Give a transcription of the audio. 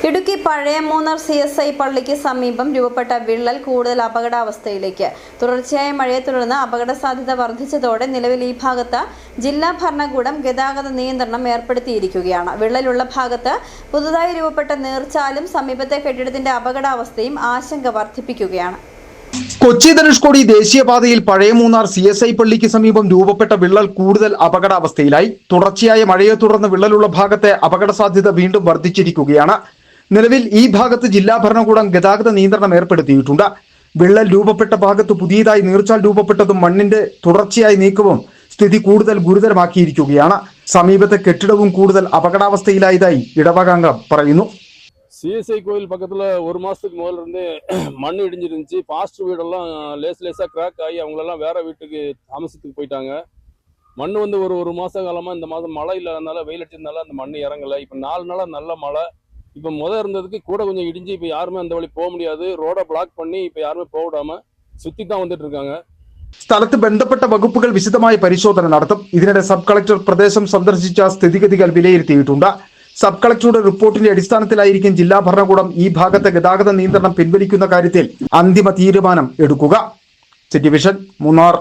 ഇടുക്കി പഴയ മൂന്നാർ CSI പള്ളിക്ക് സമീപം രൂപപ്പെട്ട വിള്ളൽ കൂടുതൽ അപകടാവസ്ഥയിലേക്ക്. തുടർച്ചയായ മഴയെ തുടർന്ന് അപകട സാധ്യത വർദ്ധിച്ചതോടെ നിലവിൽ ഈ ഭാഗത്ത് ജില്ലാ ഭരണകൂടം ഗതാഗത നിയന്ത്രണം ഏർപ്പെടുത്തിയിരിക്കുകയാണ്. വിള്ളലുള്ള ഭാഗത്ത് പുതുതായി രൂപപ്പെട്ട നീർച്ചാലും സമീപത്തെ കെട്ടിടത്തിന്റെ അപകടാവസ്ഥയും ആശങ്ക വർദ്ധിപ്പിക്കുകയാണ്. കൊച്ചി ധനുഷ്കോടി ദേശീയപാതയിൽ പഴയ മൂന്നാർ CSI പള്ളിക്ക് സമീപം രൂപപ്പെട്ട വിള്ളൽ കൂടുതൽ അപകടാവസ്ഥയിലായി. തുടർച്ചയായ മഴയെ തുടർന്ന് വിള്ളലുള്ള ഭാഗത്തെ അപകട സാധ്യത വീണ്ടും വർദ്ധിച്ചിരിക്കുകയാണ്. നിലവിൽ ഈ ഭാഗത്ത് ജില്ലാ ഭരണകൂടം ഗതാഗത നിയന്ത്രണം ഏർപ്പെടുത്തിയിട്ടുണ്ട്. വിള്ളൽ രൂപപ്പെട്ട ഭാഗത്ത് പുതിയതായി നീർച്ചാൽ രൂപപ്പെട്ടതും മണ്ണിന്റെ തുടർച്ചയായി നീക്കവും സ്ഥിതി കൂടുതൽ ഗുരുതരമാക്കിയിരിക്കുകയാണ്. സമീപത്തെ കെട്ടിടവും കൂടുതൽ അപകടാവസ്ഥയിലായതായി ഇടവകാംഗം പറയുന്നു. CSI கோயில் பக்கத்தில் ஒரு மாதத்துக்கு முதல்ல இருந்து மண் இடிஞ்சிருந்துச்சு. பாஸ்டர் வீடெல்லாம் லேசாக கிராக் ஆகி அவங்களெல்லாம் வேற வீட்டுக்கு தாமசத்துக்கு போயிட்டாங்க. மண் வந்து ஒரு மாத காலமாக இந்த மாதம் மழை இல்லாதனால வெயில் அடிச்சதுனால அந்த மண் இறங்கலை. இப்போ 4 நாளாக நல்ல மழை. இப்போ இருந்ததுக்கு கூட கொஞ்சம் இடிஞ்சு இப்போ யாருமே அந்த வழி போக முடியாது. ரோடை பிளாக் பண்ணி இப்போ யாருமே போக விடாம சுற்றி தான் வந்துட்டு இருக்காங்க. സ്ഥലത്ത് ബന്ധപ്പെട്ട വകുപ്പുകൾ വിശദമായ പരിശോധന നടത്തും. ഇതിനിടെ സബ് കളക്ടർ പ്രദേശം സന്ദർശിച്ച സ്ഥിതിഗതികൾ വിലയിരുത്തിയിട്ടുണ്ട്. സബ് കളക്ടറുടെ റിപ്പോർട്ടിന്റെ അടിസ്ഥാനത്തിലായിരിക്കും ജില്ലാ ഭരണകൂടം ഈ ഭാഗത്തെ ഗതാഗത നിയന്ത്രണം പിൻവലിക്കുന്ന കാര്യത്തിൽ അന്തിമ തീരുമാനം എടുക്കുക. City vision, Munnar.